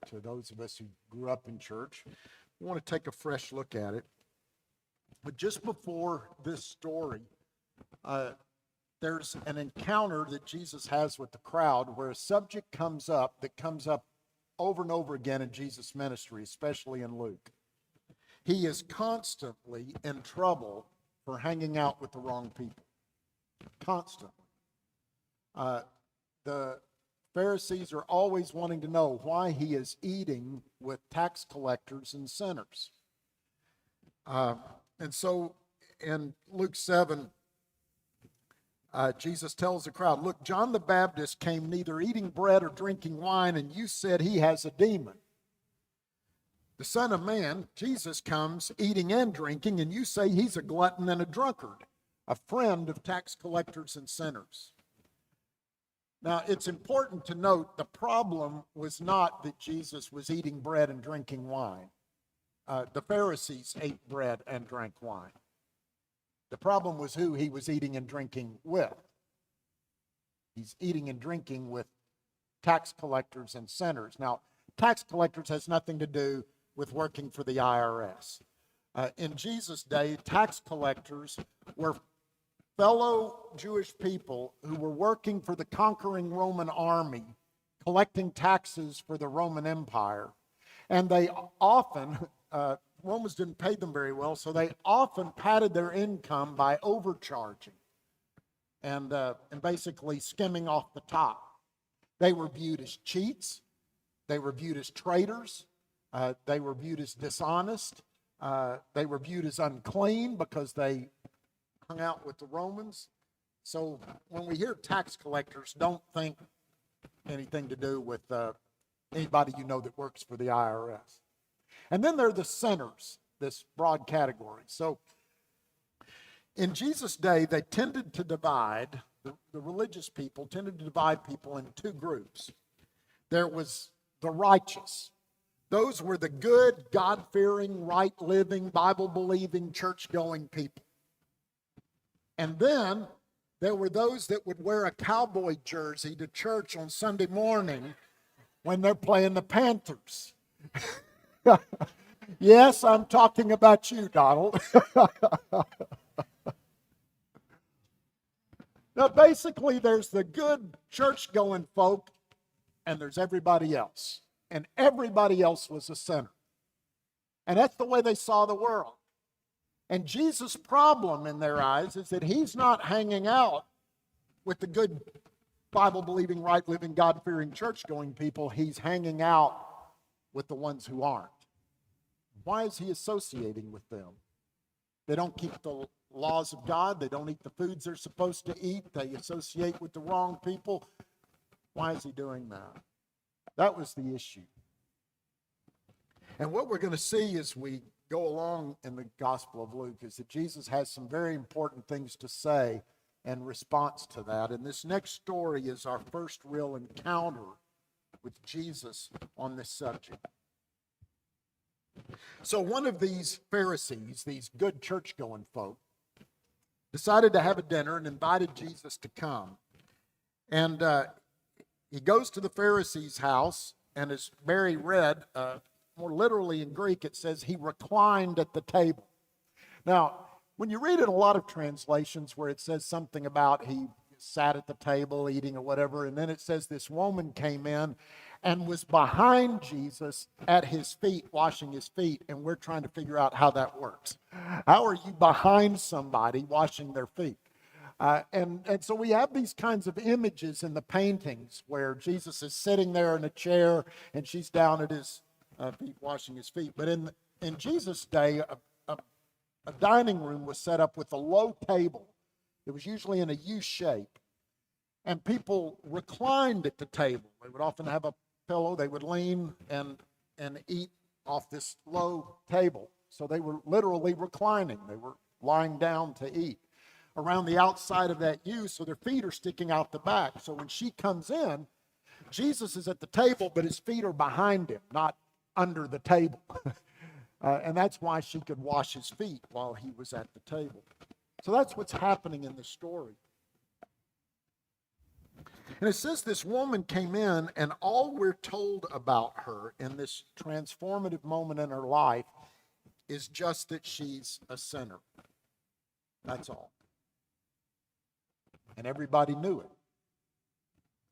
to those of us who grew up in church. We want to take a fresh look at it. But just before this story, there's an encounter that Jesus has with the crowd where a subject comes up that comes up over and over again in Jesus' ministry, especially in Luke. He is constantly in trouble for hanging out with the wrong people. Constantly. The Pharisees are always wanting to know why he is eating with tax collectors and sinners. And so in Luke 7, Jesus tells the crowd, look, John the Baptist came neither eating bread or drinking wine, and you said he has a demon. The Son of Man, Jesus, comes eating and drinking, and you say he's a glutton and a drunkard, a friend of tax collectors and sinners. Now, it's important to note the problem was not that Jesus was eating bread and drinking wine. The Pharisees ate bread and drank wine. The problem was who he was eating and drinking with. He's eating and drinking with tax collectors and sinners. Now, tax collectors has nothing to do with working for the IRS. In Jesus' day, tax collectors were fellow Jewish people who were working for the conquering Roman army, collecting taxes for the Roman Empire. And they often, Romans didn't pay them very well, so they often padded their income by overcharging and basically skimming off the top. They were viewed as cheats. They were viewed as traitors. They were viewed as dishonest. They were viewed as unclean because they hung out with the Romans. So when we hear tax collectors, don't think anything to do with anybody you know that works for the IRS. And then there are the sinners, this broad category. So in Jesus' day, they tended to divide, the religious people tended to divide people in two groups. There was the righteous. Those were the good, God-fearing, right-living, Bible-believing, church-going people. And then there were those that would wear a cowboy jersey to church on Sunday morning when they're playing the Panthers. Yes, I'm talking about you, Donald. Now, basically, there's the good church-going folk, and there's everybody else. And everybody else was a sinner. And that's the way they saw the world. And Jesus' problem in their eyes is that he's not hanging out with the good Bible-believing, right-living, God-fearing, church-going people. He's hanging out with the ones who aren't. Why is he associating with them? They don't keep the laws of God. They don't eat the foods they're supposed to eat. They associate with the wrong people. Why is he doing that? That was the issue. And what we're going to see as we go along in the Gospel of Luke is that Jesus has some very important things to say in response to that. And this next story is our first real encounter with Jesus on this subject. So one of these Pharisees, these good church-going folk, decided to have a dinner and invited Jesus to come. And he goes to the Pharisee's house, and as Mary read, more literally in Greek, it says he reclined at the table. Now, when you read in a lot of translations where it says something about he sat at the table eating or whatever, and then it says this woman came in and was behind Jesus at his feet, washing his feet, and we're trying to figure out how that works. How are you behind somebody washing their feet? And so we have these kinds of images in the paintings where Jesus is sitting there in a chair and she's down at his feet washing his feet. But in Jesus' day, a dining room was set up with a low table. It was usually in a U shape. And people reclined at the table. They would often have a pillow. They would lean and eat off this low table. So they were literally reclining. They were lying down to eat. Around the outside of that U, so their feet are sticking out the back. So when she comes in, Jesus is at the table, but his feet are behind him, not under the table. And that's why she could wash his feet while he was at the table. So that's what's happening in the story. And it says this woman came in, and all we're told about her in this transformative moment in her life is just that she's a sinner. That's all. And everybody knew it.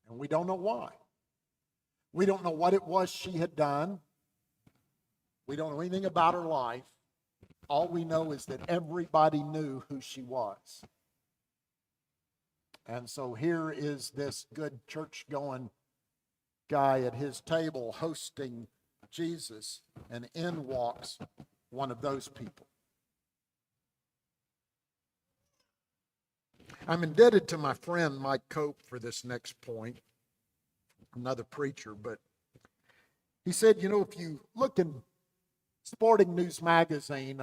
And we don't know why. We don't know what it was she had done. We don't know anything about her life. All we know is that everybody knew who she was. And so here is this good church-going guy at his table hosting Jesus, and in walks one of those people. I'm indebted to my friend Mike Cope for this next point, another preacher, but he said, you know, if you look in Sporting News magazine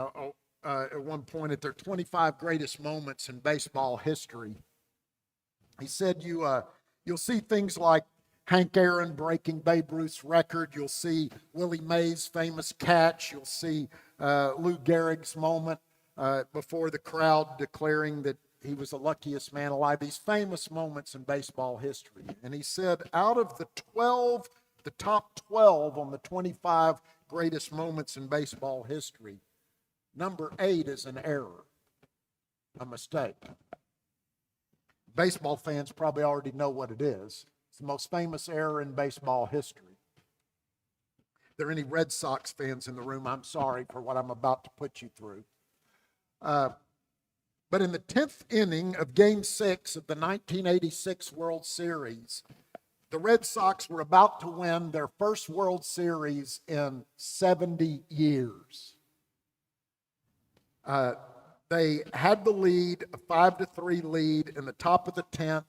at one point at their 25 greatest moments in baseball history, he said you'll see things like Hank Aaron breaking Babe Ruth's record. You'll see Willie Mays' famous catch. You'll see Lou Gehrig's moment before the crowd declaring that he was the luckiest man alive. These famous moments in baseball history. And he said out of the top 12 on the 25 greatest moments in baseball history, number 8 is an error, a mistake. Baseball fans probably already know what it is. It's the most famous error in baseball history. If there are any Red Sox fans in the room, I'm sorry for what I'm about to put you through. But in the 10th inning of Game 6 of the 1986 World Series, the Red Sox were about to win their first World Series in 70 years. They had the lead, a 5-3 lead in the top of the 10th.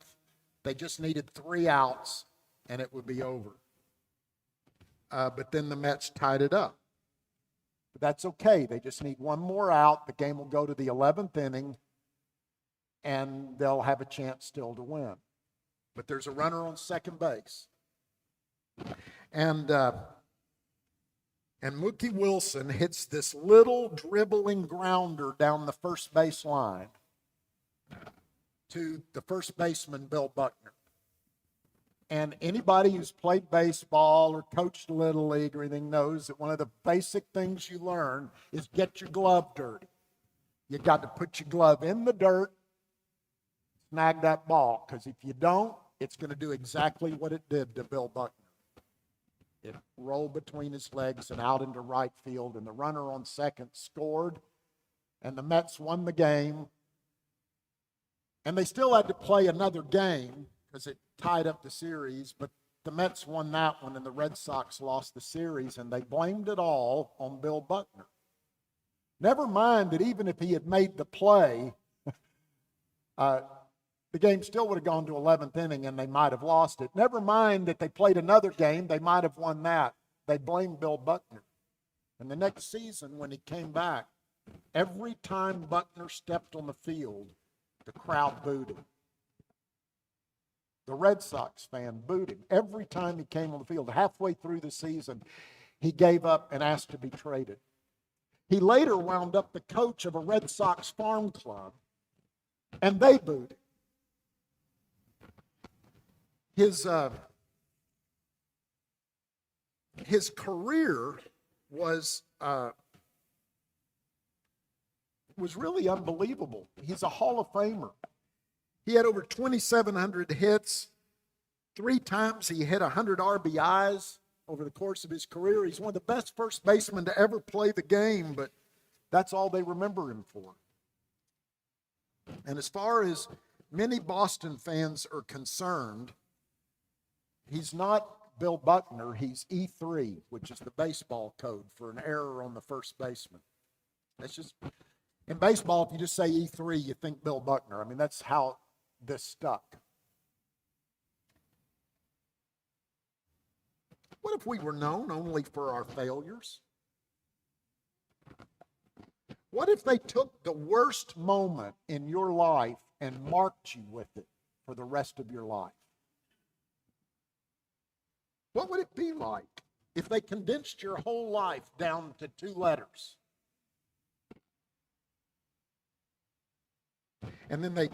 They just needed 3 outs, and it would be over. But then the Mets tied it up. But that's okay. They just need 1 more out. The game will go to the 11th inning, and they'll have a chance still to win. But there's a runner on second base. And Mookie Wilson hits this little dribbling grounder down the first base line to the first baseman, Bill Buckner. And anybody who's played baseball or coached Little League or anything knows that one of the basic things you learn is get your glove dirty. You got to put your glove in the dirt, snag that ball, because if you don't, it's going to do exactly what it did to Bill Buckner. It rolled between his legs and out into right field, and the runner on second scored, and the Mets won the game. And they still had to play another game because it tied up the series, but the Mets won that one, and the Red Sox lost the series, and they blamed it all on Bill Buckner. Never mind that even if he had made the play, the game still would have gone to 11th inning and they might have lost it. Never mind that they played another game, they might have won that. They blamed Bill Buckner. And the next season when he came back, every time Buckner stepped on the field, the crowd booed him. The Red Sox fan booed him every time he came on the field. Halfway through the season, he gave up and asked to be traded. He later wound up the coach of a Red Sox farm club, and they booed him. His career was really unbelievable. He's a Hall of Famer. He had over 2,700 hits. 3 times he hit 100 RBIs over the course of his career. He's one of the best first basemen to ever play the game, but that's all they remember him for. And as far as many Boston fans are concerned, he's not Bill Buckner, he's E3, which is the baseball code for an error on the first baseman. That's just, in baseball, if you just say E3, you think Bill Buckner. I mean, that's how this stuck. What if we were known only for our failures? What if they took the worst moment in your life and marked you with it for the rest of your life? What would it be like if they condensed your whole life down to 2 letters? And then they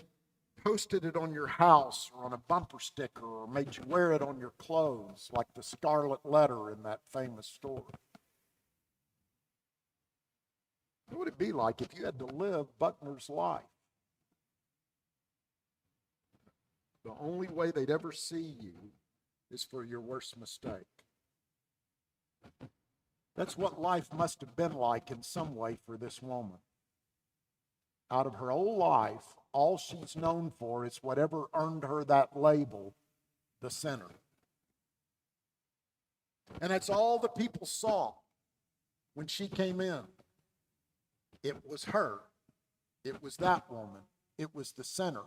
posted it on your house or on a bumper sticker or made you wear it on your clothes, like the scarlet letter in that famous story? What would it be like if you had to live Buckner's life? The only way they'd ever see you is for your worst mistake. That's what life must have been like in some way for this woman. Out of her whole life, all she's known for is whatever earned her that label, the sinner. And that's all the people saw when she came in. It was her. It was that woman. It was the sinner.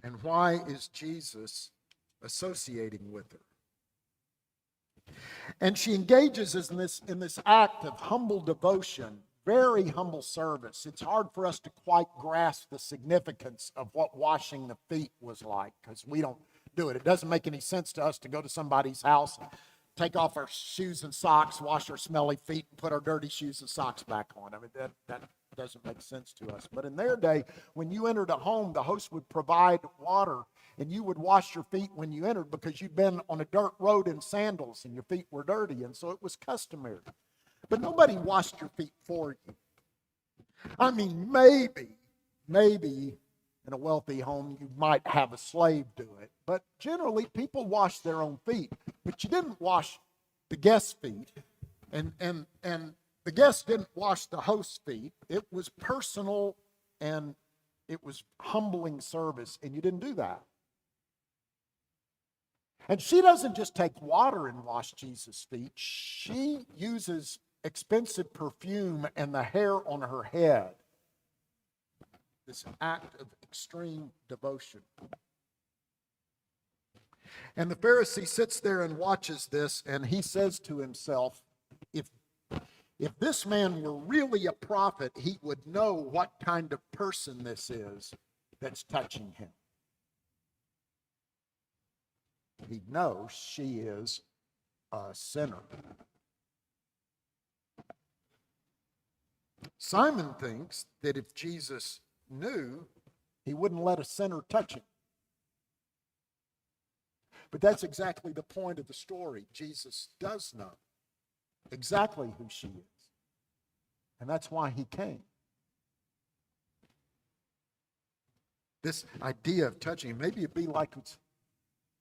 And why is Jesus associating with her? And she engages in this act of humble devotion, very humble service. It's hard for us to quite grasp the significance of what washing the feet was like, because we don't do it. It doesn't make any sense to us to go to somebody's house, take off our shoes and socks, wash our smelly feet, and put our dirty shoes and socks back on. I mean, that doesn't make sense to us. But in their day, when you entered a home, the host would provide water, and you would wash your feet when you entered because you'd been on a dirt road in sandals and your feet were dirty, and so it was customary. But nobody washed your feet for you. I mean, maybe in a wealthy home you might have a slave do it, but generally people wash their own feet. But you didn't wash the guest's feet, and the guest didn't wash the host's feet. It was personal and it was humbling service, and you didn't do that. And she doesn't just take water and wash Jesus' feet. She uses expensive perfume and the hair on her head. This act of extreme devotion. And the Pharisee sits there and watches this, and he says to himself, if this man were really a prophet, he would know what kind of person this is that's touching him. He'd know she is a sinner. Simon thinks that if Jesus knew, he wouldn't let a sinner touch him. But that's exactly the point of the story. Jesus does know exactly who she is. And that's why he came. This idea of touching, maybe it'd be like,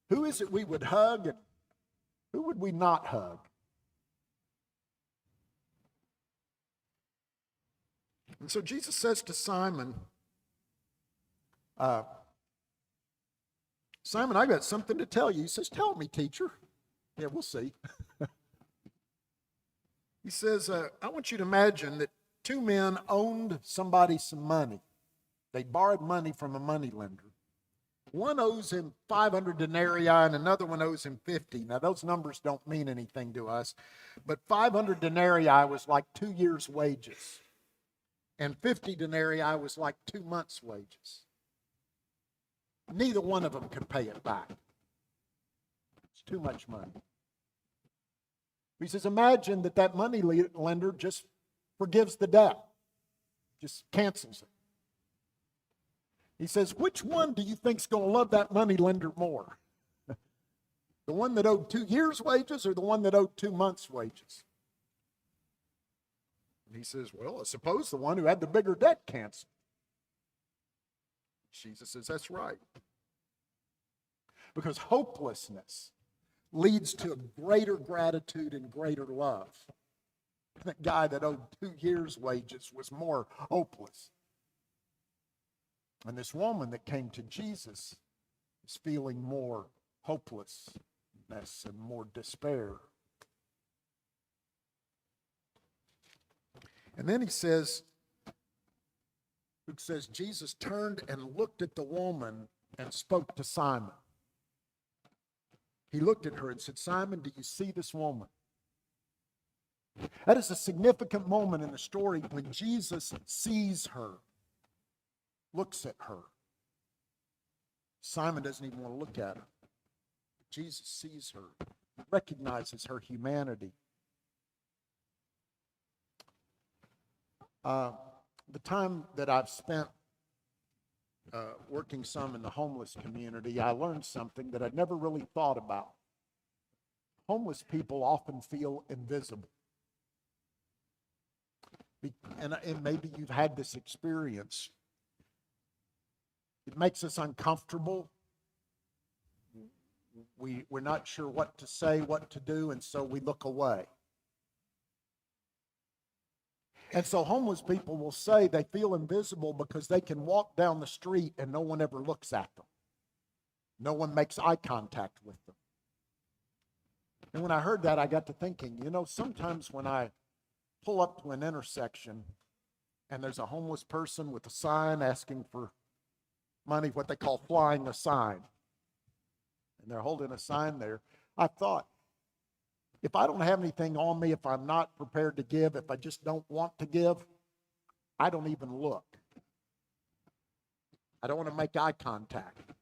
who is it we would hug and who would we not hug? And so Jesus says to Simon, Simon, I got something to tell you. He says, tell me, teacher. Yeah, we'll see. He says, I want you to imagine that two men owned somebody some money. They borrowed money from a moneylender. One owes him 500 denarii and another one owes him 50. Now, those numbers don't mean anything to us, but 500 denarii was like 2 years' wages, and 50 denarii was like 2 months' wages. Neither one of them could pay it back. It's too much money. He says, imagine that money lender just forgives the debt, just cancels it. He says, which one do you think's going to love that money lender more? The one that owed 2 years' wages or the one that owed 2 months' wages? And he says, well, I suppose the one who had the bigger debt canceled. Jesus says, that's right. Because hopelessness leads to greater gratitude and greater love. That guy that owed 2 years' wages was more hopeless. And this woman that came to Jesus is feeling more hopelessness and more despair. And then he says, Luke says, Jesus turned and looked at the woman and spoke to Simon. He looked at her and said, Simon, do you see this woman? That is a significant moment in the story when Jesus sees her, looks at her. Simon doesn't even want to look at her. Jesus sees her, recognizes her humanity. The time that I've spent working some in the homeless community, I learned something that I'd never really thought about. Homeless people often feel invisible. And maybe you've had this experience. It makes us uncomfortable. We're not sure what to say, what to do, and so we look away. And so homeless people will say they feel invisible because they can walk down the street and no one ever looks at them. No one makes eye contact with them. And when I heard that, I got to thinking, sometimes when I pull up to an intersection and there's a homeless person with a sign asking for money, what they call flying a sign, and they're holding a sign there, I thought, if I don't have anything on me, if I'm not prepared to give, if I just don't want to give, I don't even look. I don't want to make eye contact.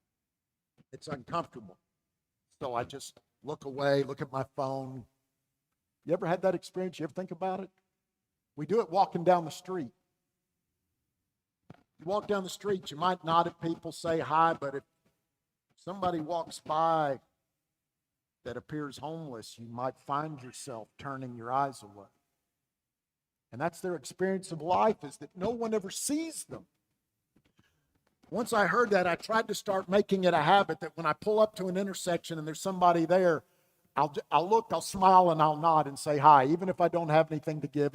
It's uncomfortable. So I just look away, look at my phone. You ever had that experience? You ever think about it? We do it walking down the street. You walk down the street, you might nod at people, say hi, but if somebody walks by that appears homeless, you might find yourself turning your eyes away. And that's their experience of life, is that no one ever sees them. Once I heard that, I tried to start making it a habit that when I pull up to an intersection and there's somebody there, I'll look, I'll smile, and I'll nod and say hi, even if I don't have anything to give,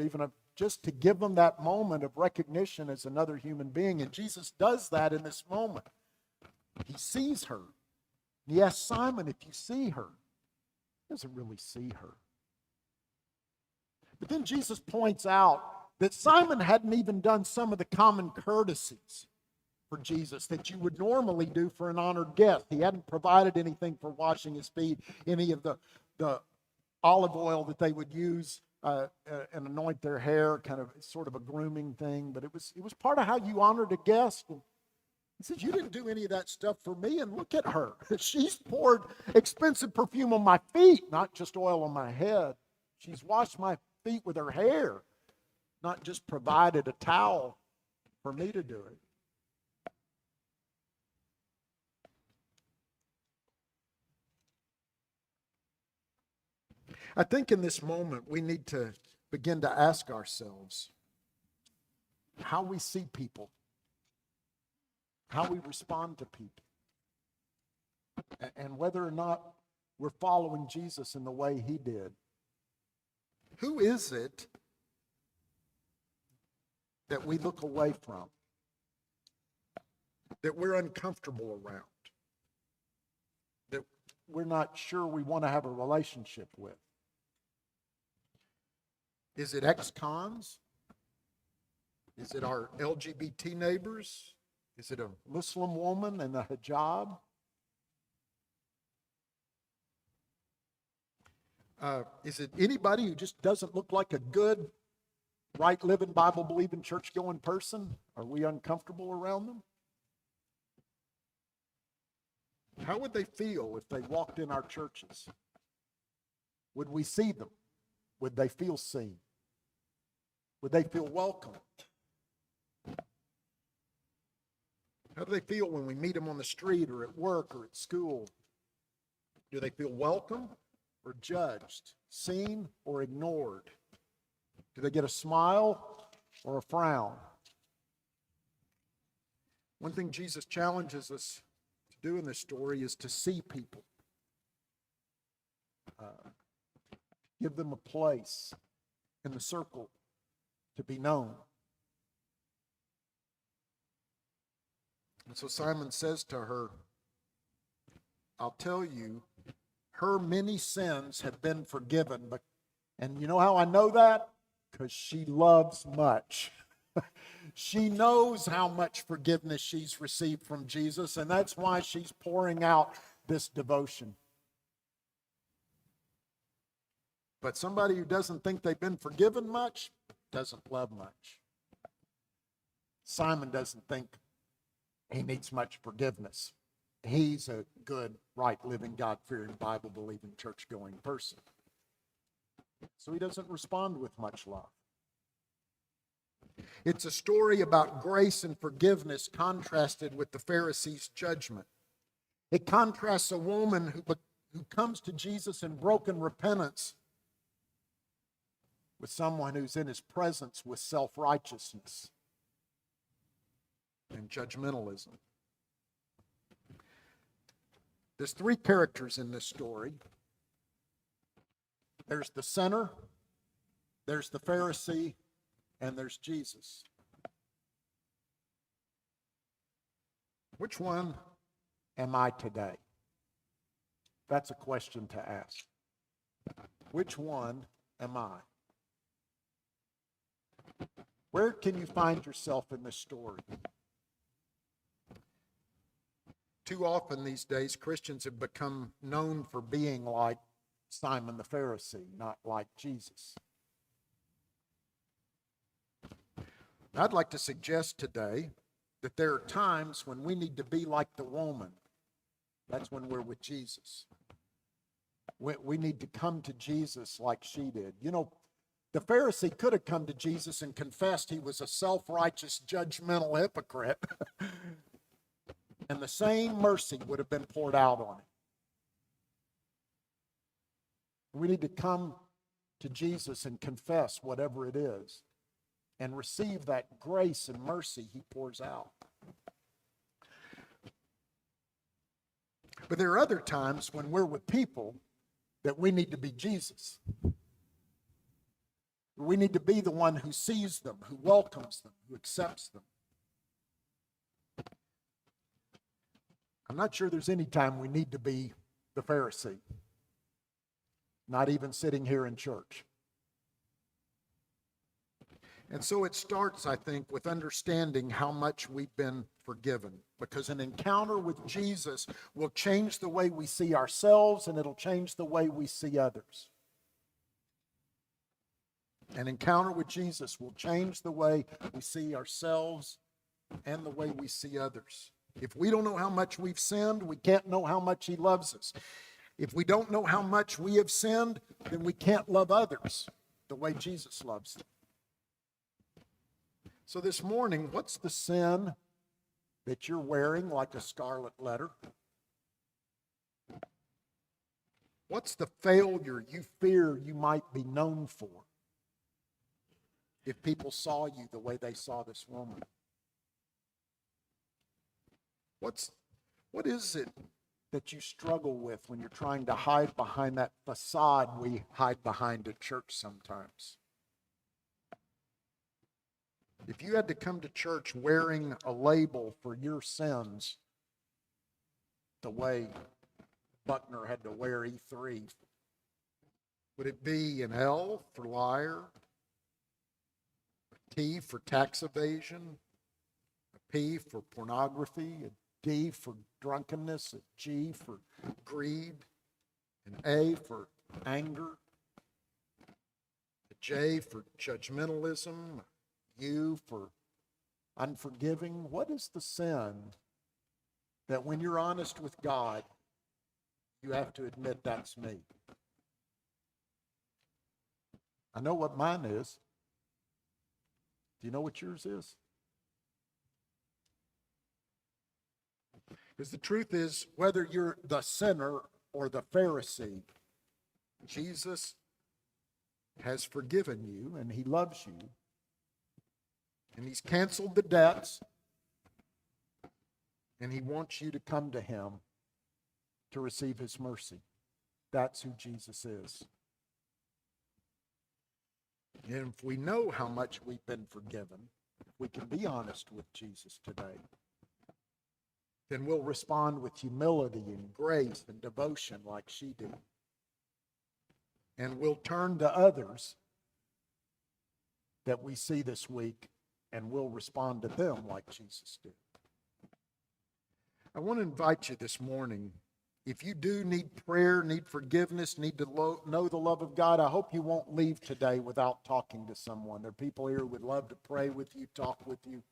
just to give them that moment of recognition as another human being. And Jesus does that in this moment. He sees her. He asks Simon, if you see her. He doesn't really see her. But then Jesus points out that Simon hadn't even done some of the common courtesies for Jesus that you would normally do for an honored guest. He hadn't provided anything for washing his feet, any of the olive oil that they would use and anoint their hair, kind of sort of a grooming thing. But it was part of how you honored a guest. And he says, you didn't do any of that stuff for me, and look at her. She's poured expensive perfume on my feet, not just oil on my head. She's washed my feet with her hair, not just provided a towel for me to do it. I think in this moment we need to begin to ask ourselves how we see people, how we respond to people, and whether or not we're following Jesus in the way he did. Who is it that we look away from, that we're uncomfortable around, that we're not sure we want to have a relationship with? Is it ex-cons? Is it our LGBT neighbors? Is it a Muslim woman in a hijab? Is it anybody who just doesn't look like a good, right-living, Bible-believing, church-going person? Are we uncomfortable around them? How would they feel if they walked in our churches? Would we see them? Would they feel seen? Would they feel welcome? How do they feel when we meet them on the street or at work or at school? Do they feel welcome or judged, seen or ignored? Do they get a smile or a frown? One thing Jesus challenges us to do in this story is to see people. Give them a place in the circle to be known. And so Simon says to her, I'll tell you, her many sins have been forgiven. And you know how I know that? Because she loves much. She knows how much forgiveness she's received from Jesus, and that's why she's pouring out this devotion. But somebody who doesn't think they've been forgiven much doesn't love much. Simon doesn't think he needs much forgiveness. He's a good, right, living, God-fearing, Bible-believing, church-going person. So he doesn't respond with much love. It's a story about grace and forgiveness contrasted with the Pharisees' judgment. It contrasts a woman who comes to Jesus in broken repentance with someone who's in his presence with self-righteousness and judgmentalism. There's three characters in this story. There's the sinner, there's the Pharisee, and there's Jesus. Which one am I today? That's a question to ask. Which one am I? Where can you find yourself in this story? Too often these days, Christians have become known for being like Simon the Pharisee, not like Jesus. I'd like to suggest today that there are times when we need to be like the woman. That's when we're with Jesus. We need to come to Jesus like she did. You know, the Pharisee could have come to Jesus and confessed he was a self-righteous, judgmental hypocrite, and the same mercy would have been poured out on him. We need to come to Jesus and confess whatever it is and receive that grace and mercy he pours out. But there are other times when we're with people that we need to be Jesus. We need to be the one who sees them, who welcomes them, who accepts them. I'm not sure there's any time we need to be the Pharisee, not even sitting here in church. And so it starts, I think, with understanding how much we've been forgiven, because an encounter with Jesus will change the way we see ourselves, and it'll change the way we see others. An encounter with Jesus will change the way we see ourselves and the way we see others. If we don't know how much we've sinned, we can't know how much he loves us. If we don't know how much we have sinned, then we can't love others the way Jesus loves them. So this morning, what's the sin that you're wearing like a scarlet letter? What's the failure you fear you might be known for if people saw you the way they saw this woman? What is it that you struggle with when you're trying to hide behind that facade we hide behind at church sometimes? If you had to come to church wearing a label for your sins, the way Buckner had to wear E3, would it be an L for liar, a T for tax evasion, a P for pornography, a D for drunkenness, a G for greed, an A for anger, a J for judgmentalism, U for unforgiving? What is the sin that when you're honest with God, you have to admit that's me? I know what mine is. Do you know what yours is? Because the truth is, whether you're the sinner or the Pharisee, Jesus has forgiven you and he loves you. And he's canceled the debts. And he wants you to come to him to receive his mercy. That's who Jesus is. And if we know how much we've been forgiven, if we can be honest with Jesus today, then we'll respond with humility and grace and devotion like she did. And we'll turn to others that we see this week, and we'll respond to them like Jesus did. I want to invite you this morning, if you do need prayer, need forgiveness, need to know the love of God, I hope you won't leave today without talking to someone. There are people here who would love to pray with you, talk with you,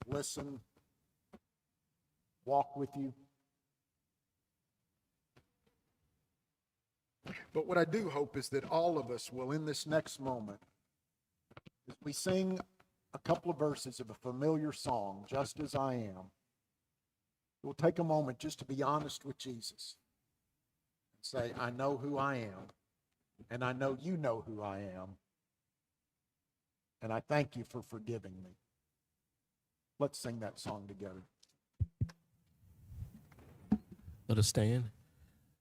listen, walk with you. But what I do hope is that all of us will, in this next moment, as we sing a couple of verses of a familiar song, Just As I Am, we'll take a moment just to be honest with Jesus and say, I know who I am, and I know you know who I am, and I thank you for forgiving me. Let's sing that song together. Let us stand.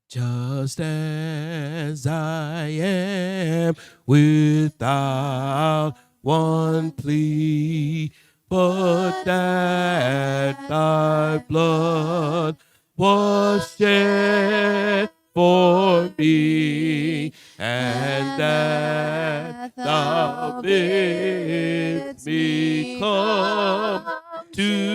Just as I am, without one plea, but that thy blood was shed for me, and thou bidst me come to